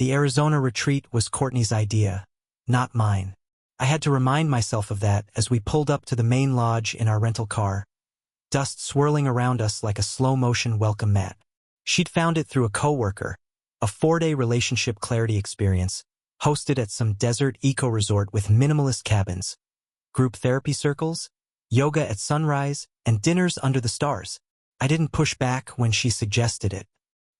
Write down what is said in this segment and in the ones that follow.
The Arizona retreat was Courtney's idea, not mine. I had to remind myself of that as we pulled up to the main lodge in our rental car, dust swirling around us like a slow-motion welcome mat. She'd found it through a coworker, a 4-day relationship clarity experience, hosted at some desert eco-resort with minimalist cabins, group therapy circles, yoga at sunrise, and dinners under the stars. I didn't push back when she suggested it.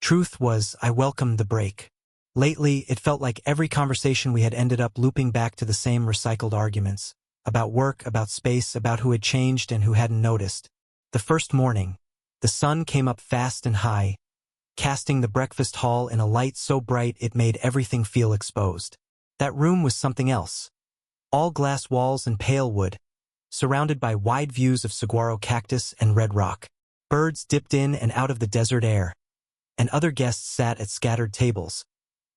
Truth was, I welcomed the break. Lately, it felt like every conversation we had ended up looping back to the same recycled arguments. About work, about space, about who had changed and who hadn't noticed. The first morning, the sun came up fast and high, casting the breakfast hall in a light so bright it made everything feel exposed. That room was something else. All glass walls and pale wood, surrounded by wide views of saguaro cactus and red rock. Birds dipped in and out of the desert air, and other guests sat at scattered tables,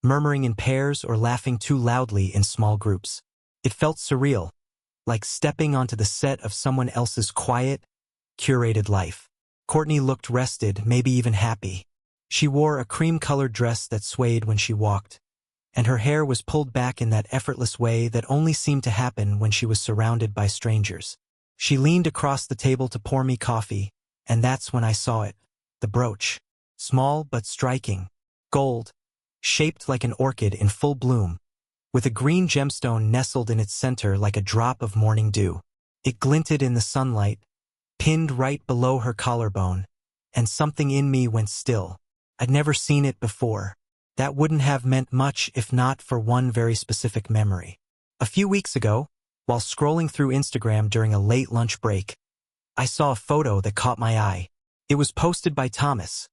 murmuring in pairs or laughing too loudly in small groups. It felt surreal, like stepping onto the set of someone else's quiet, curated life. Courtney looked rested, maybe even happy. She wore a cream-colored dress that swayed when she walked, and her hair was pulled back in that effortless way that only seemed to happen when she was surrounded by strangers. She leaned across the table to pour me coffee, and that's when I saw it. The brooch. Small but striking. Gold. Shaped like an orchid in full bloom, with a green gemstone nestled in its center like a drop of morning dew. It glinted in the sunlight, pinned right below her collarbone, and something in me went still. I'd never seen it before. That wouldn't have meant much if not for one very specific memory. A few weeks ago, while scrolling through Instagram during a late lunch break, I saw a photo that caught my eye. It was posted by Thomas,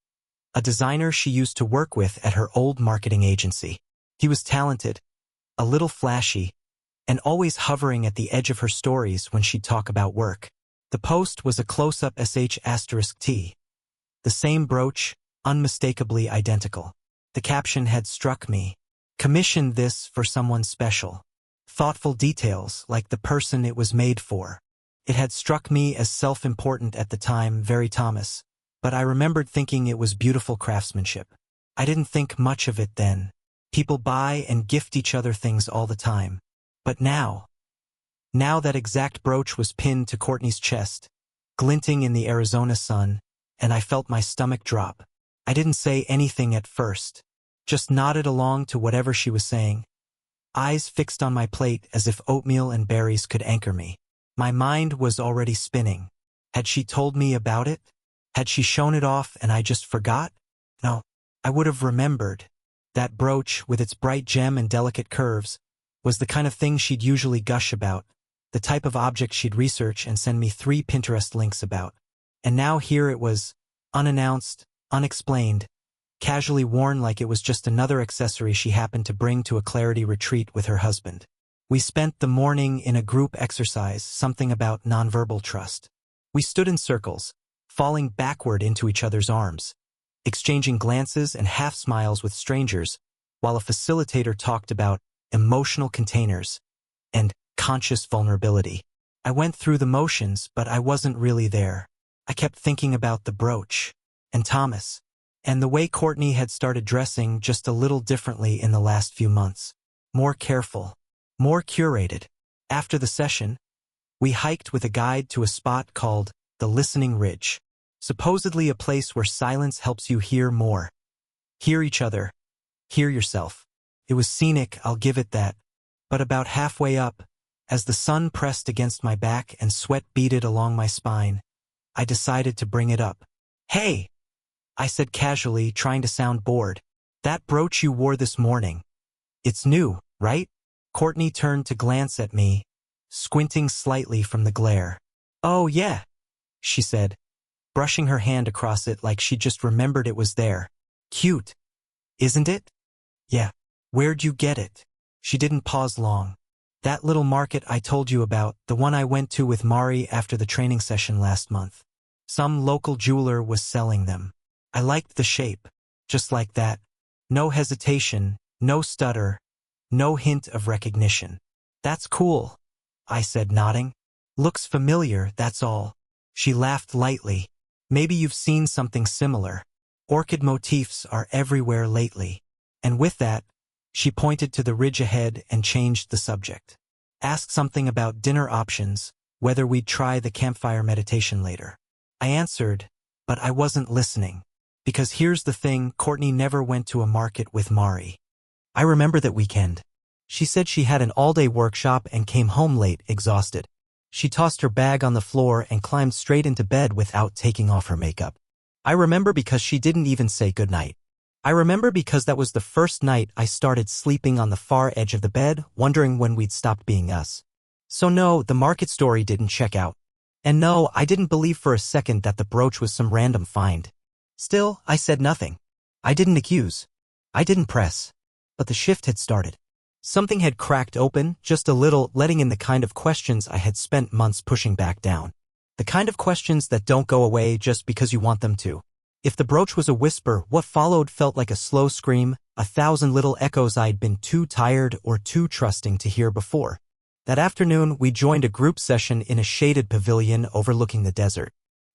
a designer she used to work with at her old marketing agency. He was talented, a little flashy, and always hovering at the edge of her stories when she'd talk about work. The post was a close-up **T. The same brooch, unmistakably identical. The caption had struck me. Commissioned this for someone special. Thoughtful details, like the person it was made for. It had struck me as self-important at the time, very Thomas. But I remembered thinking it was beautiful craftsmanship. I didn't think much of it then. People buy and gift each other things all the time. But now that exact brooch was pinned to Courtney's chest, glinting in the Arizona sun, and I felt my stomach drop. I didn't say anything at first, just nodded along to whatever she was saying, eyes fixed on my plate as if oatmeal and berries could anchor me. My mind was already spinning. Had she told me about it? Had she shown it off and I just forgot? No, I would have remembered. That brooch, with its bright gem and delicate curves, was the kind of thing she'd usually gush about, the type of object she'd research and send me 3 Pinterest links about. And now here it was, unannounced, unexplained, casually worn like it was just another accessory she happened to bring to a clarity retreat with her husband. We spent the morning in a group exercise, something about nonverbal trust. We stood in circles, falling backward into each other's arms, exchanging glances and half-smiles with strangers, while a facilitator talked about emotional containers and conscious vulnerability. I went through the motions, but I wasn't really there. I kept thinking about the brooch, and Thomas, and the way Courtney had started dressing just a little differently in the last few months. More careful, more curated. After the session, we hiked with a guide to a spot called the Listening Ridge, supposedly a place where silence helps you hear more. Hear each other. Hear yourself. It was scenic, I'll give it that, but about halfway up, as the sun pressed against my back and sweat beaded along my spine, I decided to bring it up. Hey! I said casually, trying to sound bored. That brooch you wore this morning. It's new, right? Courtney turned to glance at me, squinting slightly from the glare. Oh yeah, she said, brushing her hand across it like she just remembered it was there. Cute, isn't it? Yeah. Where'd you get it? She didn't pause long. That little market I told you about, the one I went to with Mari after the training session last month. Some local jeweler was selling them. I liked the shape, just like that. No hesitation, no stutter, no hint of recognition. That's cool, I said, nodding. Looks familiar, that's all. She laughed lightly. Maybe you've seen something similar. Orchid motifs are everywhere lately. And with that, She pointed to the ridge ahead and changed the subject. Asked something about dinner options, whether we'd try the campfire meditation later. I answered, but I wasn't listening. Because here's the thing, Courtney never went to a market with Mari. I remember that weekend. She said she had an all-day workshop and came home late, exhausted. She tossed her bag on the floor and climbed straight into bed without taking off her makeup. I remember because she didn't even say goodnight. I remember because that was the first night I started sleeping on the far edge of the bed, wondering when we'd stopped being us. So no, the market story didn't check out. And no, I didn't believe for a second that the brooch was some random find. Still, I said nothing. I didn't accuse. I didn't press. But the shift had started. Something had cracked open, just a little, letting in the kind of questions I had spent months pushing back down. The kind of questions that don't go away just because you want them to. If the brooch was a whisper, what followed felt like a slow scream, 1,000 little echoes I'd been too tired or too trusting to hear before. That afternoon, we joined a group session in a shaded pavilion overlooking the desert.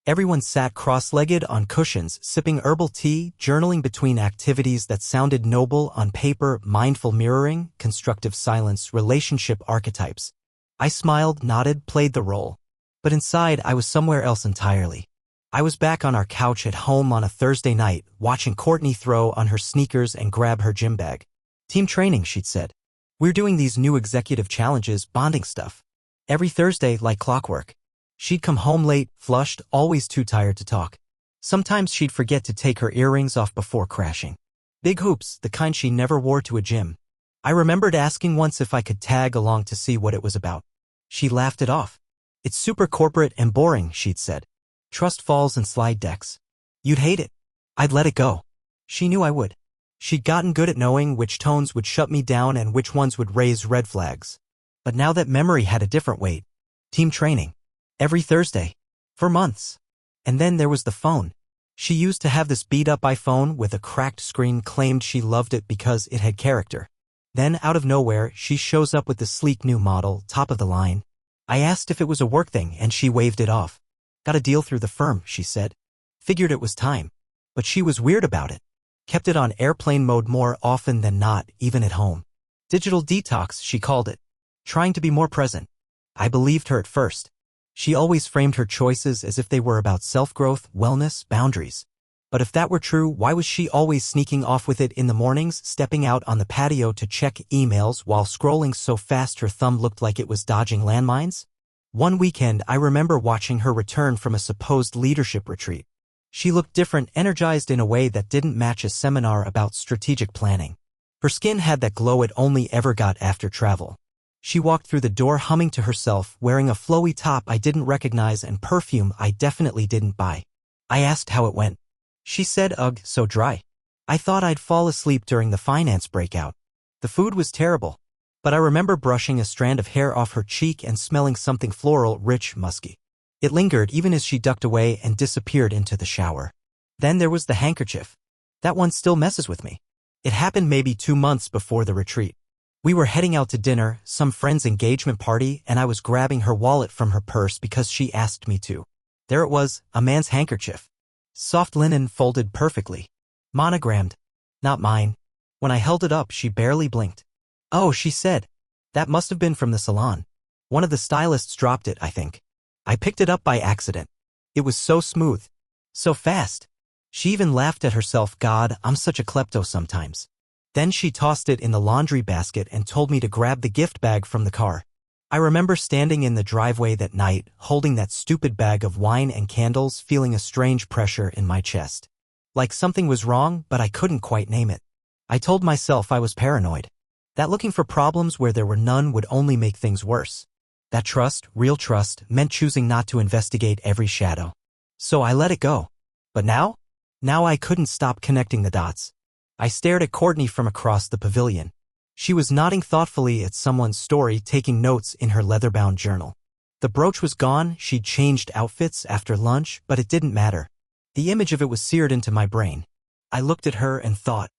Everyone sat cross-legged on cushions, sipping herbal tea, journaling between activities that sounded noble on paper, mindful mirroring, constructive silence, relationship archetypes. I smiled, nodded, played the role. But inside, I was somewhere else entirely. I was back on our couch at home on a Thursday night, watching Courtney throw on her sneakers and grab her gym bag. Team training, she'd said. We're doing these new executive challenges, bonding stuff. Every Thursday, like clockwork. She'd come home late, flushed, always too tired to talk. Sometimes she'd forget to take her earrings off before crashing. Big hoops, the kind she never wore to a gym. I remembered asking once if I could tag along to see what it was about. She laughed it off. It's super corporate and boring, she'd said. Trust falls and slide decks. You'd hate it. I'd let it go. She knew I would. She'd gotten good at knowing which tones would shut me down and which ones would raise red flags. But now that memory had a different weight. Team training. Every Thursday. For months. And then there was the phone. She used to have this beat-up iPhone with a cracked screen, claimed she loved it because it had character. Then, out of nowhere, she shows up with the sleek new model, top of the line. I asked if it was a work thing and she waved it off. Got a deal through the firm, she said. Figured it was time. But she was weird about it. Kept it on airplane mode more often than not, even at home. Digital detox, she called it. Trying to be more present. I believed her at first. She always framed her choices as if they were about self-growth, wellness, boundaries. But if that were true, why was she always sneaking off with it in the mornings, stepping out on the patio to check emails while scrolling so fast her thumb looked like it was dodging landmines? One weekend, I remember watching her return from a supposed leadership retreat. She looked different, energized in a way that didn't match a seminar about strategic planning. Her skin had that glow it only ever got after travel. She walked through the door humming to herself, wearing a flowy top I didn't recognize and perfume I definitely didn't buy. I asked how it went. She said, ugh, so dry. I thought I'd fall asleep during the finance breakout. The food was terrible. But I remember brushing a strand of hair off her cheek and smelling something floral, rich, musky. It lingered even as she ducked away and disappeared into the shower. Then there was the handkerchief. That one still messes with me. It happened maybe 2 months before the retreat. We were heading out to dinner, some friend's engagement party, and I was grabbing her wallet from her purse because she asked me to. There it was, a man's handkerchief. Soft linen, folded perfectly. Monogrammed. Not mine. When I held it up, she barely blinked. Oh, she said. That must have been from the salon. One of the stylists dropped it, I think. I picked it up by accident. It was so smooth. So fast. She even laughed at herself. God, I'm such a klepto sometimes. Then she tossed it in the laundry basket and told me to grab the gift bag from the car. I remember standing in the driveway that night, holding that stupid bag of wine and candles, feeling a strange pressure in my chest. Like something was wrong, but I couldn't quite name it. I told myself I was paranoid. That looking for problems where there were none would only make things worse. That trust, real trust, meant choosing not to investigate every shadow. So I let it go. But now? Now I couldn't stop connecting the dots. I stared at Courtney from across the pavilion. She was nodding thoughtfully at someone's story, taking notes in her leather-bound journal. The brooch was gone, she'd changed outfits after lunch, but it didn't matter. The image of it was seared into my brain. I looked at her and thought,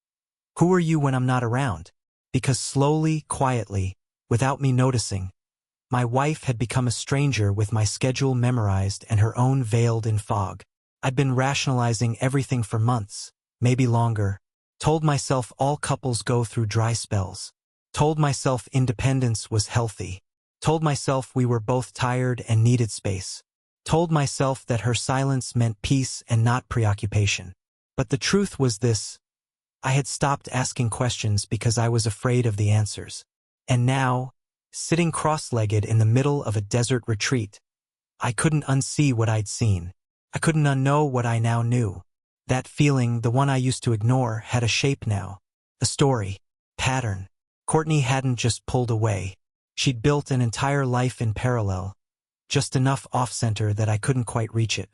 who are you when I'm not around? Because slowly, quietly, without me noticing, my wife had become a stranger with my schedule memorized and her own veiled in fog. I'd been rationalizing everything for months, maybe longer. Told myself all couples go through dry spells. Told myself independence was healthy. Told myself we were both tired and needed space. Told myself that her silence meant peace and not preoccupation. But the truth was this: I had stopped asking questions because I was afraid of the answers. And now, sitting cross-legged in the middle of a desert retreat, I couldn't unsee what I'd seen. I couldn't unknow what I now knew. That feeling, the one I used to ignore, had a shape now. A story. Pattern. Courtney hadn't just pulled away. She'd built an entire life in parallel. Just enough off-center that I couldn't quite reach it.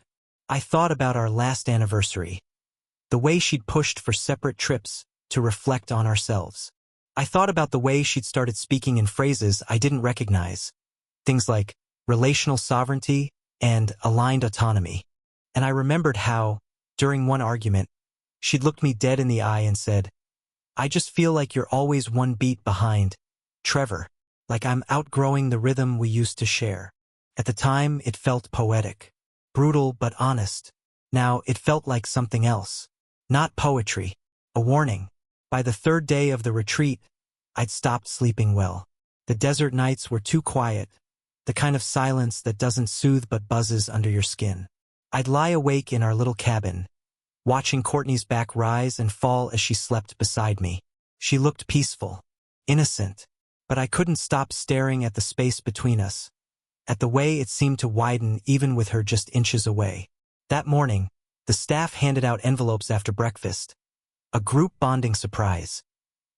I thought about our last anniversary. The way she'd pushed for separate trips to reflect on ourselves. I thought about the way she'd started speaking in phrases I didn't recognize. Things like relational sovereignty and aligned autonomy. And I remembered how, during one argument, she'd looked me dead in the eye and said, "I just feel like you're always one beat behind, Trevor, like I'm outgrowing the rhythm we used to share." At the time, it felt poetic, brutal but honest. Now, it felt like something else. Not poetry, a warning. By the third day of the retreat, I'd stopped sleeping well. The desert nights were too quiet, the kind of silence that doesn't soothe but buzzes under your skin. I'd lie awake in our little cabin, watching Courtney's back rise and fall as she slept beside me. She looked peaceful, innocent, but I couldn't stop staring at the space between us, at the way it seemed to widen even with her just inches away. That morning, the staff handed out envelopes after breakfast, a group bonding surprise.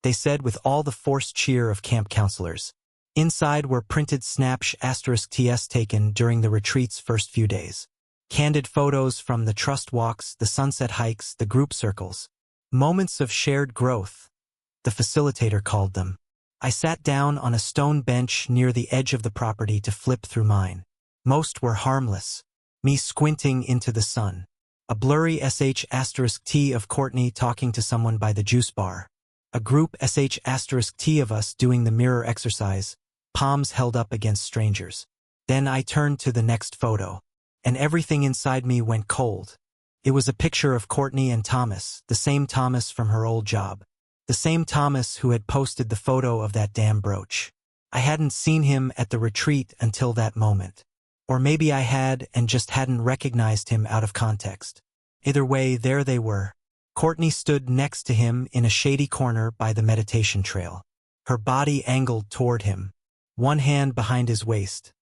They said with all the forced cheer of camp counselors. Inside were printed **TS taken during the retreat's first few days. Candid photos from the trust walks, the sunset hikes, the group circles. Moments of shared growth, the facilitator called them. I sat down on a stone bench near the edge of the property to flip through mine. Most were harmless. Me squinting into the sun. A blurry **T of Courtney talking to someone by the juice bar. A group **T of us doing the mirror exercise, palms held up against strangers. Then I turned to the next photo, and everything inside me went cold. It was a picture of Courtney and Thomas, the same Thomas from her old job. The same Thomas who had posted the photo of that damn brooch. I hadn't seen him at the retreat until that moment. Or maybe I had and just hadn't recognized him out of context. Either way, there they were. Courtney stood next to him in a shady corner by the meditation trail. Her body angled toward him, one hand behind his waist.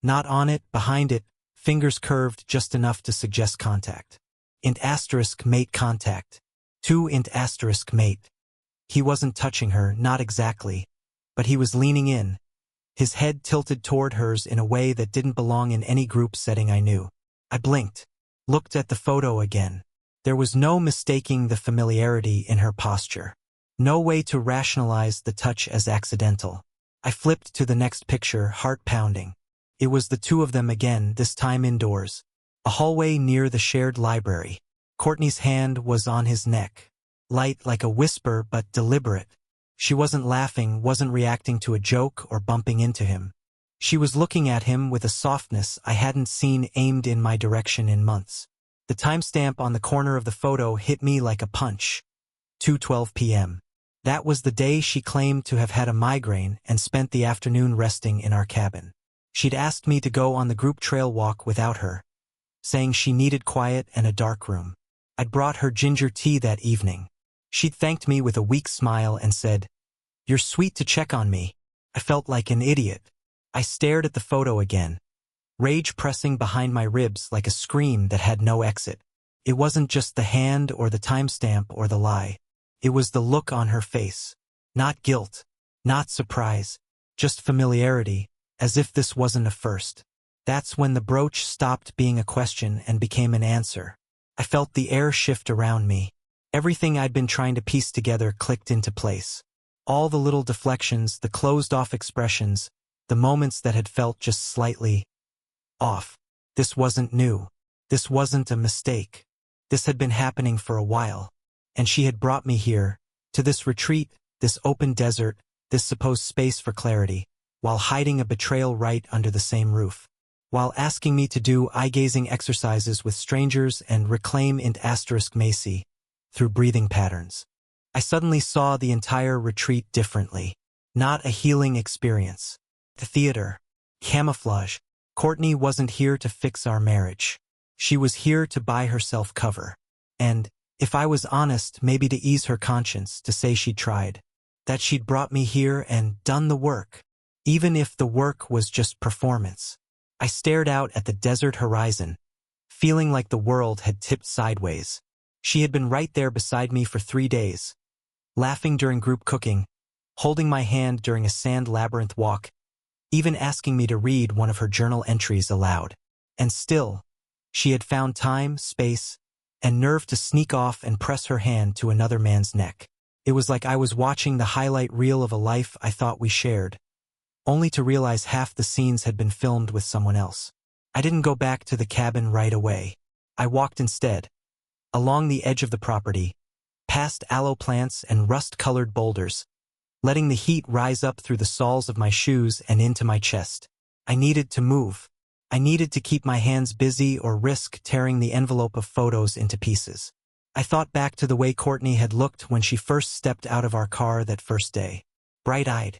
Not on it, behind it, fingers curved just enough to suggest contact. *mate contact. *mate. He wasn't touching her, not exactly, but he was leaning in, his head tilted toward hers in a way that didn't belong in any group setting I knew. I blinked, looked at the photo again. There was no mistaking the familiarity in her posture. No way to rationalize the touch as accidental. I flipped to the next picture, heart pounding. It was the two of them again, this time indoors. A hallway near the shared library. Courtney's hand was on his neck. Light like a whisper but deliberate. She wasn't laughing, wasn't reacting to a joke or bumping into him. She was looking at him with a softness I hadn't seen aimed in my direction in months. The timestamp on the corner of the photo hit me like a punch. 2:12 p.m. That was the day she claimed to have had a migraine and spent the afternoon resting in our cabin. She'd asked me to go on the group trail walk without her, saying she needed quiet and a dark room. I'd brought her ginger tea that evening. She'd thanked me with a weak smile and said, "You're sweet to check on me." I felt like an idiot. I stared at the photo again, rage pressing behind my ribs like a scream that had no exit. It wasn't just the hand or the timestamp or the lie. It was the look on her face. Not guilt, not surprise, just familiarity, as if this wasn't a first. That's when the brooch stopped being a question and became an answer. I felt the air shift around me. Everything I'd been trying to piece together clicked into place. All the little deflections, the closed-off expressions, the moments that had felt just slightly off. This wasn't new. This wasn't a mistake. This had been happening for a while. And she had brought me here, to this retreat, this open desert, this supposed space for clarity, while hiding a betrayal right under the same roof. While asking me to do eye-gazing exercises with strangers and reclaim *Macy through breathing patterns. I suddenly saw the entire retreat differently. Not a healing experience. The theater. Camouflage. Courtney wasn't here to fix our marriage. She was here to buy herself cover. And, if I was honest, maybe to ease her conscience, to say she'd tried. That she'd brought me here and done the work. Even if the work was just performance. I stared out at the desert horizon, feeling like the world had tipped sideways. She had been right there beside me for 3 days. Laughing during group cooking, holding my hand during a sand labyrinth walk, even asking me to read one of her journal entries aloud. And still, she had found time, space, and nerve to sneak off and press her hand to another man's neck. It was like I was watching the highlight reel of a life I thought we shared, only to realize half the scenes had been filmed with someone else. I didn't go back to the cabin right away. I walked instead, along the edge of the property, past aloe plants and rust-colored boulders, letting the heat rise up through the soles of my shoes and into my chest. I needed to move. I needed to keep my hands busy or risk tearing the envelope of photos into pieces. I thought back to the way Courtney had looked when she first stepped out of our car that first day. Bright-eyed,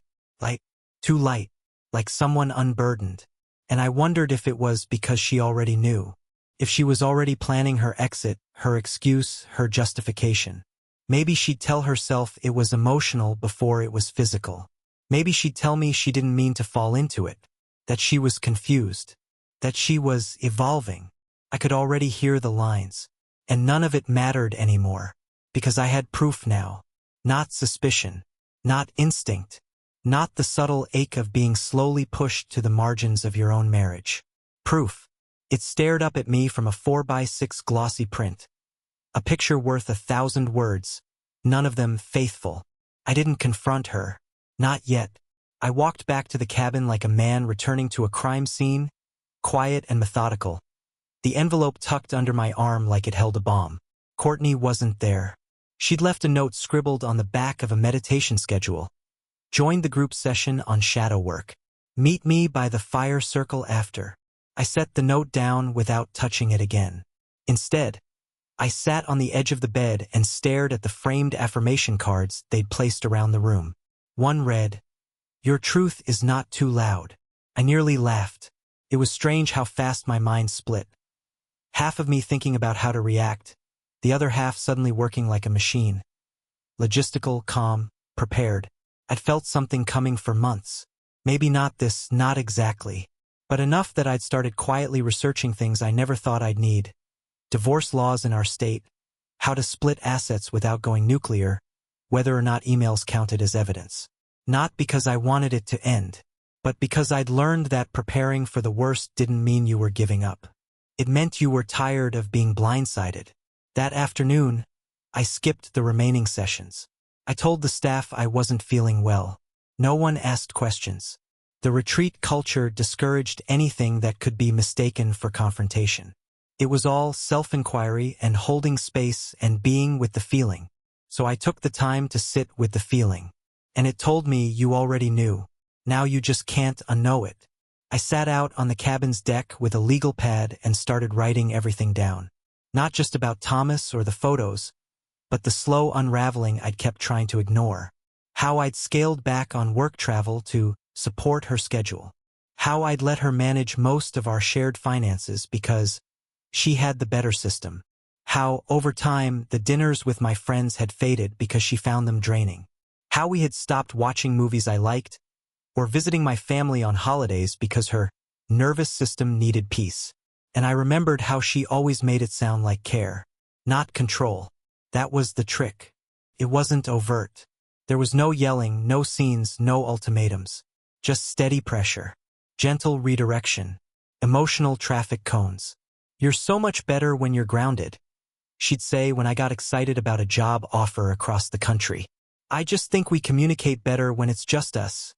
too light, like someone unburdened. And I wondered if it was because she already knew. If she was already planning her exit, her excuse, her justification. Maybe she'd tell herself it was emotional before it was physical. Maybe she'd tell me she didn't mean to fall into it. That she was confused. That she was evolving. I could already hear the lines. And none of it mattered anymore. Because I had proof now. Not suspicion. Not instinct. Not the subtle ache of being slowly pushed to the margins of your own marriage. Proof. It stared up at me from a 4x6 glossy print. A picture worth 1,000 words. None of them faithful. I didn't confront her. Not yet. I walked back to the cabin like a man returning to a crime scene, quiet and methodical. The envelope tucked under my arm like it held a bomb. Courtney wasn't there. She'd left a note scribbled on the back of a meditation schedule. Joined the group session on shadow work. Meet me by the fire circle after. I set the note down without touching it again. Instead, I sat on the edge of the bed and stared at the framed affirmation cards they'd placed around the room. One read, "Your truth is not too loud." I nearly laughed. It was strange how fast my mind split. Half of me thinking about how to react, the other half suddenly working like a machine. Logistical, calm, prepared. I'd felt something coming for months. Maybe not this, not exactly. But enough that I'd started quietly researching things I never thought I'd need. Divorce laws in our state, how to split assets without going nuclear, whether or not emails counted as evidence. Not because I wanted it to end, but because I'd learned that preparing for the worst didn't mean you were giving up. It meant you were tired of being blindsided. That afternoon, I skipped the remaining sessions. I told the staff I wasn't feeling well. No one asked questions. The retreat culture discouraged anything that could be mistaken for confrontation. It was all self-inquiry and holding space and being with the feeling. So I took the time to sit with the feeling. And it told me you already knew. Now you just can't unknow it. I sat out on the cabin's deck with a legal pad and started writing everything down. Not just about Thomas or the photos, but the slow unraveling I'd kept trying to ignore. How I'd scaled back on work travel to support her schedule. How I'd let her manage most of our shared finances because she had the better system. How, over time, the dinners with my friends had faded because she found them draining. How we had stopped watching movies I liked, or visiting my family on holidays because her nervous system needed peace. And I remembered how she always made it sound like care, not control. That was the trick. It wasn't overt. There was no yelling, no scenes, no ultimatums. Just steady pressure. Gentle redirection. Emotional traffic cones. "You're so much better when you're grounded," she'd say when I got excited about a job offer across the country. "I just think we communicate better when it's just us,"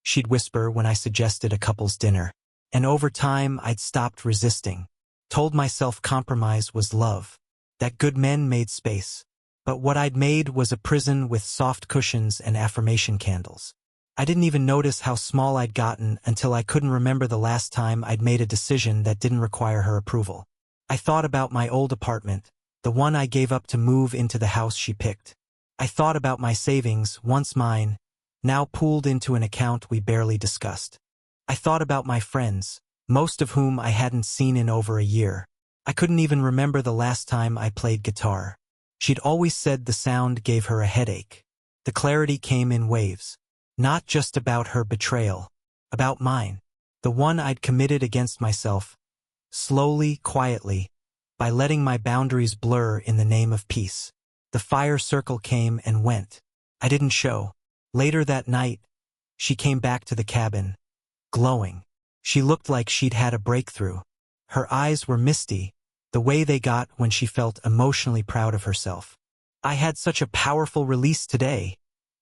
she'd whisper when I suggested a couple's dinner. And over time, I'd stopped resisting. Told myself compromise was love. That good men made space. But what I'd made was a prison with soft cushions and affirmation candles. I didn't even notice how small I'd gotten until I couldn't remember the last time I'd made a decision that didn't require her approval. I thought about my old apartment, the one I gave up to move into the house she picked. I thought about my savings, once mine, now pooled into an account we barely discussed. I thought about my friends, most of whom I hadn't seen in over a year. I couldn't even remember the last time I played guitar. She'd always said the sound gave her a headache. The clarity came in waves. Not just about her betrayal. About mine. The one I'd committed against myself. Slowly, quietly, by letting my boundaries blur in the name of peace. The fire circle came and went. I didn't show. Later that night, she came back to the cabin, glowing. She looked like she'd had a breakthrough. Her eyes were misty, the way they got when she felt emotionally proud of herself. "I had such a powerful release today,"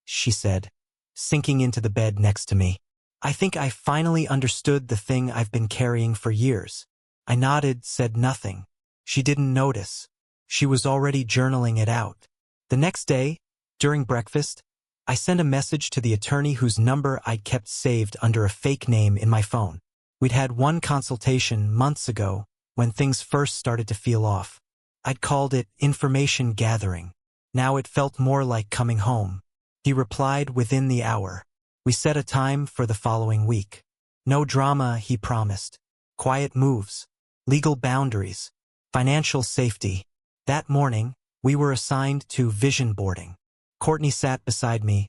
she said, sinking into the bed next to me. "I think I finally understood the thing I've been carrying for years." I nodded, said nothing. She didn't notice. She was already journaling it out. The next day, during breakfast, I sent a message to the attorney whose number I'd kept saved under a fake name in my phone. We'd had one consultation months ago when things first started to feel off. I'd called it information gathering. Now it felt more like coming home. He replied within the hour. We set a time for the following week. No drama, he promised. Quiet moves. Legal boundaries. Financial safety. That morning, we were assigned to vision boarding. Courtney sat beside me,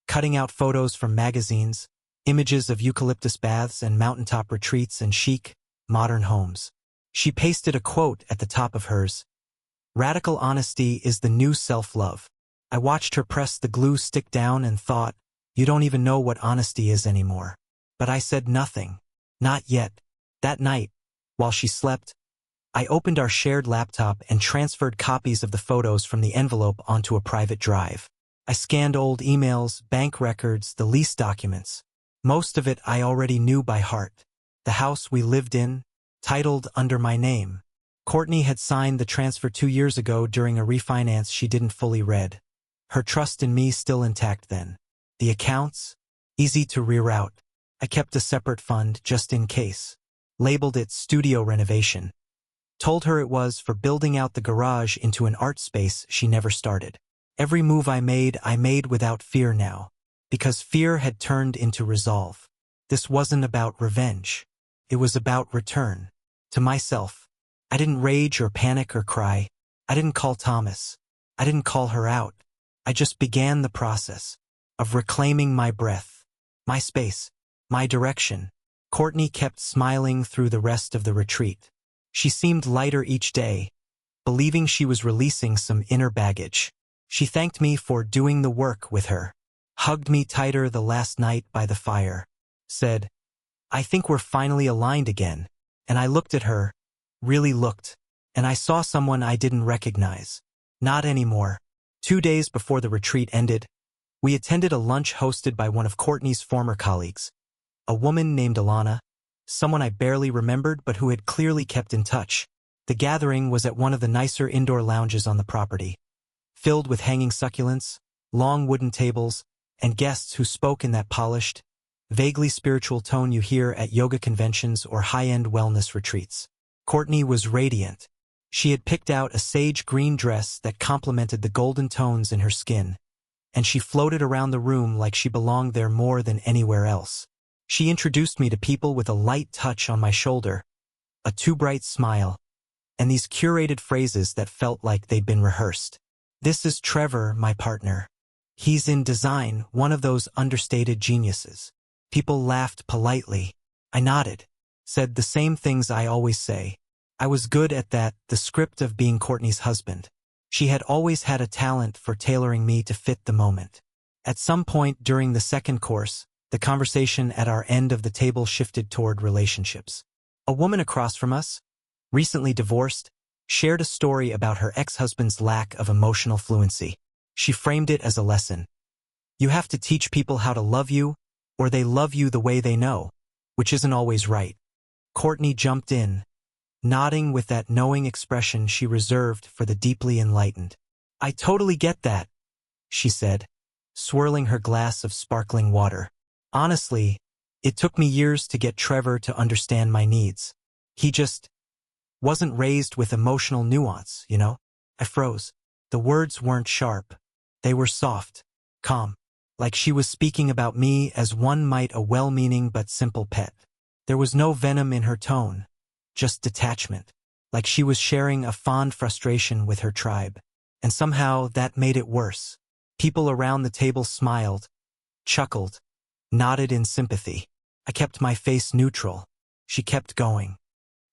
cutting out photos from magazines, images of eucalyptus baths and mountaintop retreats and chic, modern homes. She pasted a quote at the top of hers. "Radical honesty is the new self-love." I watched her press the glue stick down and thought, you don't even know what honesty is anymore. But I said nothing. Not yet. That night, while she slept, I opened our shared laptop and transferred copies of the photos from the envelope onto a private drive. I scanned old emails, bank records, the lease documents. Most of it I already knew by heart. The house we lived in, titled under my name. Courtney had signed the transfer 2 years ago during a refinance she didn't fully read. Her trust in me still intact then. The accounts? Easy to reroute. I kept a separate fund just in case. Labeled it studio renovation. Told her it was for building out the garage into an art space she never started. Every move I made without fear now. Because fear had turned into resolve. This wasn't about revenge. It was about return. To myself. I didn't rage or panic or cry. I didn't call Thomas. I didn't call her out. I just began the process of reclaiming my breath, my space, my direction. Courtney kept smiling through the rest of the retreat. She seemed lighter each day, believing she was releasing some inner baggage. She thanked me for doing the work with her, hugged me tighter the last night by the fire, said, "I think we're finally aligned again." And I looked at her, really looked, and I saw someone I didn't recognize. Not anymore. 2 days before the retreat ended, we attended a lunch hosted by one of Courtney's former colleagues, a woman named Alana, someone I barely remembered but who had clearly kept in touch. The gathering was at one of the nicer indoor lounges on the property, filled with hanging succulents, long wooden tables, and guests who spoke in that polished, vaguely spiritual tone you hear at yoga conventions or high-end wellness retreats. Courtney was radiant. She had picked out a sage green dress that complemented the golden tones in her skin, and she floated around the room like she belonged there more than anywhere else. She introduced me to people with a light touch on my shoulder, a too bright smile, and these curated phrases that felt like they'd been rehearsed. "This is Trevor, my partner. He's in design, one of those understated geniuses." People laughed politely. I nodded, said the same things I always say. I was good at that, the script of being Courtney's husband. She had always had a talent for tailoring me to fit the moment. At some point during the second course, the conversation at our end of the table shifted toward relationships. A woman across from us, recently divorced, shared a story about her ex-husband's lack of emotional fluency. She framed it as a lesson. You have to teach people how to love you, or they love you the way they know, which isn't always right. Courtney jumped in, nodding with that knowing expression she reserved for the deeply enlightened. "I totally get that," she said, swirling her glass of sparkling water. "Honestly, it took me years to get Trevor to understand my needs. He just wasn't raised with emotional nuance, you know?" I froze. The words weren't sharp. They were soft, calm, like she was speaking about me as one might a well-meaning but simple pet. There was no venom in her tone, just detachment, like she was sharing a fond frustration with her tribe. And somehow that made it worse. People around the table smiled, chuckled, nodded in sympathy. I kept my face neutral. She kept going.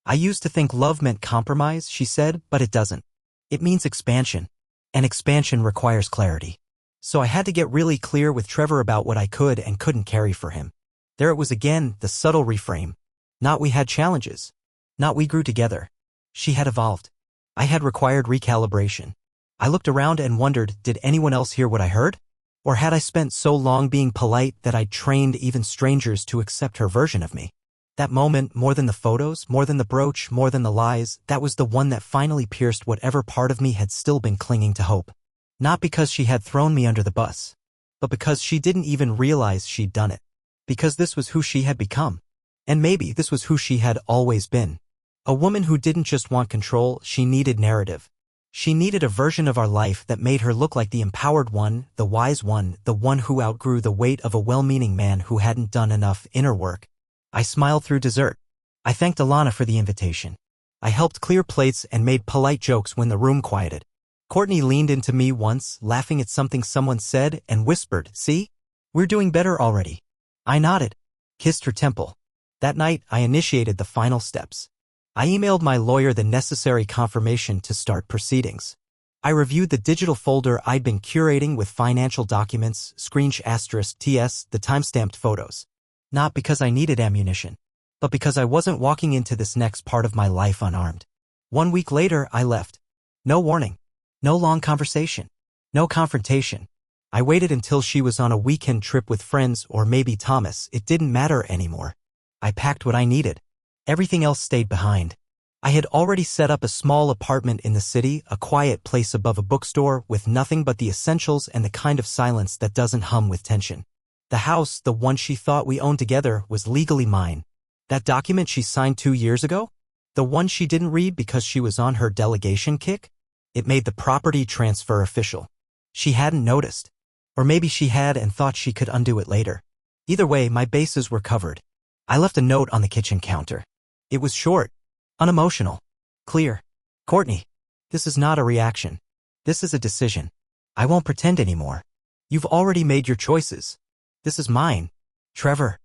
I used to think love meant compromise, she said, but it doesn't. It means expansion. And expansion requires clarity. So I had to get really clear with Trevor about what I could and couldn't carry for him. There it was again, the subtle reframe. Not we had challenges. Not we grew together. She had evolved. I had required recalibration. I looked around and wondered, did anyone else hear what I heard? Or had I spent so long being polite that I'd trained even strangers to accept her version of me? That moment, more than the photos, more than the brooch, more than the lies, that was the one that finally pierced whatever part of me had still been clinging to hope. Not because she had thrown me under the bus, but because she didn't even realize she'd done it. Because this was who she had become. And maybe this was who she had always been. A woman who didn't just want control, she needed narrative. She needed a version of our life that made her look like the empowered one, the wise one, the one who outgrew the weight of a well-meaning man who hadn't done enough inner work. I smiled through dessert. I thanked Alana for the invitation. I helped clear plates and made polite jokes when the room quieted. Courtney leaned into me once, laughing at something someone said, and whispered, "See? We're doing better already." I nodded, kissed her temple. That night, I initiated the final steps. I emailed my lawyer the necessary confirmation to start proceedings. I reviewed the digital folder I'd been curating with financial documents, *TS, the timestamped photos. Not because I needed ammunition, but because I wasn't walking into this next part of my life unarmed. 1 week later, I left. No warning. No long conversation. No confrontation. I waited until she was on a weekend trip with friends or maybe Thomas. It didn't matter anymore. I packed what I needed. Everything else stayed behind. I had already set up a small apartment in the city, a quiet place above a bookstore with nothing but the essentials and the kind of silence that doesn't hum with tension. The house, the one she thought we owned together, was legally mine. That document she signed 2 years ago? The one she didn't read because she was on her delegation kick? It made the property transfer official. She hadn't noticed. Or maybe she had and thought she could undo it later. Either way, my bases were covered. I left a note on the kitchen counter. It was short, unemotional, clear. Courtney, this is not a reaction. This is a decision. I won't pretend anymore. You've already made your choices. This is mine. Trevor.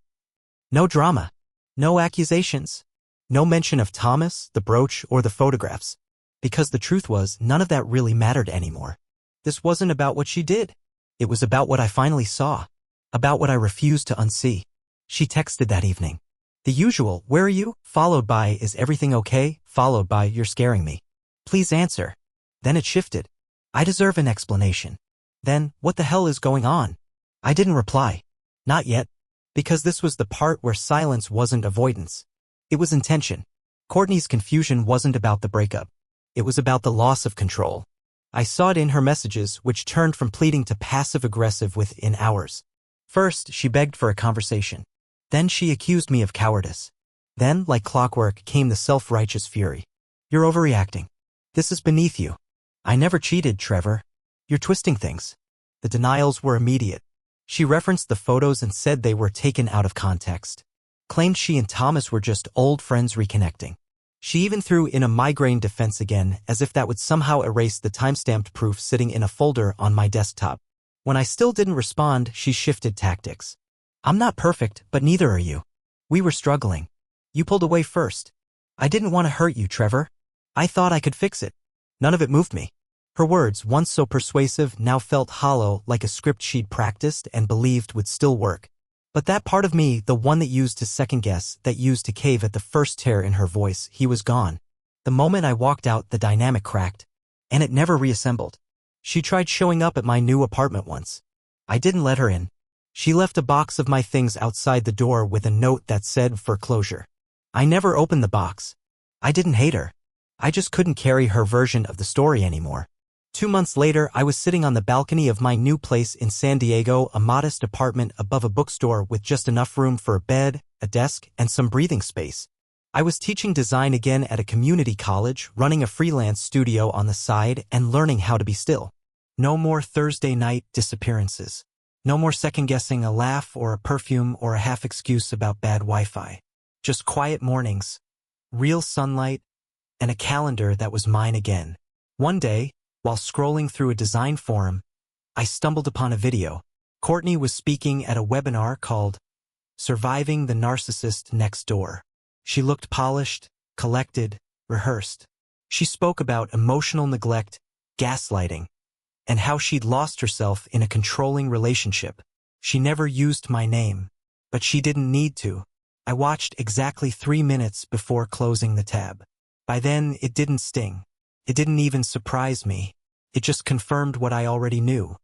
No drama. No accusations. No mention of Thomas, the brooch, or the photographs. Because the truth was, none of that really mattered anymore. This wasn't about what she did. It was about what I finally saw. About what I refused to unsee. She texted that evening. The usual, "Where are you?" followed by, "Is everything okay?" followed by, "You're scaring me. Please answer." Then it shifted. "I deserve an explanation." Then, "What the hell is going on?" I didn't reply. Not yet. Because this was the part where silence wasn't avoidance. It was intention. Courtney's confusion wasn't about the breakup. It was about the loss of control. I saw it in her messages, which turned from pleading to passive-aggressive within hours. First, she begged for a conversation. Then she accused me of cowardice. Then, like clockwork, came the self-righteous fury. "You're overreacting. This is beneath you. I never cheated, Trevor. You're twisting things." The denials were immediate. She referenced the photos and said they were taken out of context. Claimed she and Thomas were just old friends reconnecting. She even threw in a migraine defense again, as if that would somehow erase the timestamped proof sitting in a folder on my desktop. When I still didn't respond, she shifted tactics. "I'm not perfect, but neither are you. We were struggling. You pulled away first. I didn't want to hurt you, Trevor. I thought I could fix it." None of it moved me. Her words, once so persuasive, now felt hollow, like a script she'd practiced and believed would still work. But that part of me, the one that used to second-guess, that used to cave at the first tear in her voice, he was gone. The moment I walked out, the dynamic cracked. And it never reassembled. She tried showing up at my new apartment once. I didn't let her in. She left a box of my things outside the door with a note that said foreclosure. I never opened the box. I didn't hate her. I just couldn't carry her version of the story anymore. 2 months later, I was sitting on the balcony of my new place in San Diego, a modest apartment above a bookstore with just enough room for a bed, a desk, and some breathing space. I was teaching design again at a community college, running a freelance studio on the side, and learning how to be still. No more Thursday night disappearances. No more second-guessing a laugh or a perfume or a half-excuse about bad Wi-Fi. Just quiet mornings, real sunlight, and a calendar that was mine again. One day, while scrolling through a design forum, I stumbled upon a video. Courtney was speaking at a webinar called Surviving the Narcissist Next Door. She looked polished, collected, rehearsed. She spoke about emotional neglect, gaslighting, and how she'd lost herself in a controlling relationship. She never used my name, but she didn't need to. I watched exactly 3 minutes before closing the tab. By then, it didn't sting. It didn't even surprise me. It just confirmed what I already knew.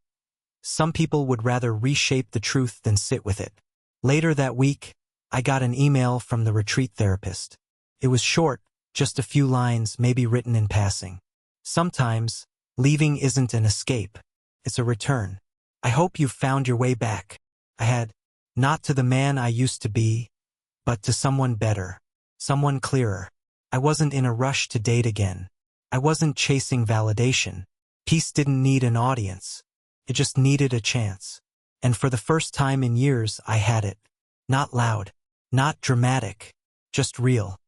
Some people would rather reshape the truth than sit with it. Later that week, I got an email from the retreat therapist. It was short, just a few lines, maybe written in passing. Sometimes, leaving isn't an escape. It's a return. I hope you've found your way back. I had, not to the man I used to be, but to someone better, someone clearer. I wasn't in a rush to date again. I wasn't chasing validation. Peace didn't need an audience. It just needed a chance. And for the first time in years, I had it. Not loud, not dramatic, just real.